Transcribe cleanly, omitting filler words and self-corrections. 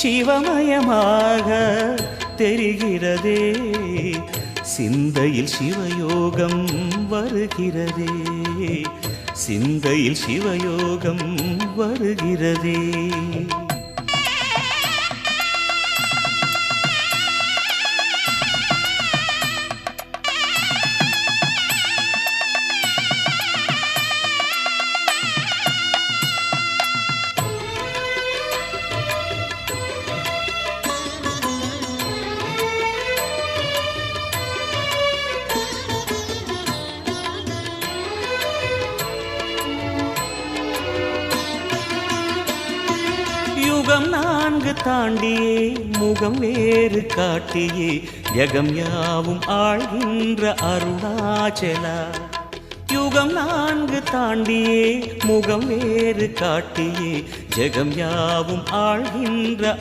சிவமயமாக தெரிகிறதே, சிந்தையில் சிவயோகம் வருகிறதே, சிந்தையில் சிவயோகம் வருகிறதே. யுகம் 4 தாண்டியே முகம் வேறு காட்டியே ஜகம் யாவும் ஆழ்கின்ற அருணாச்சலா. யுகம் 4 தாண்டியே முகம் வேறு காட்டியே ஜகம் யாவும் ஆழ்கின்ற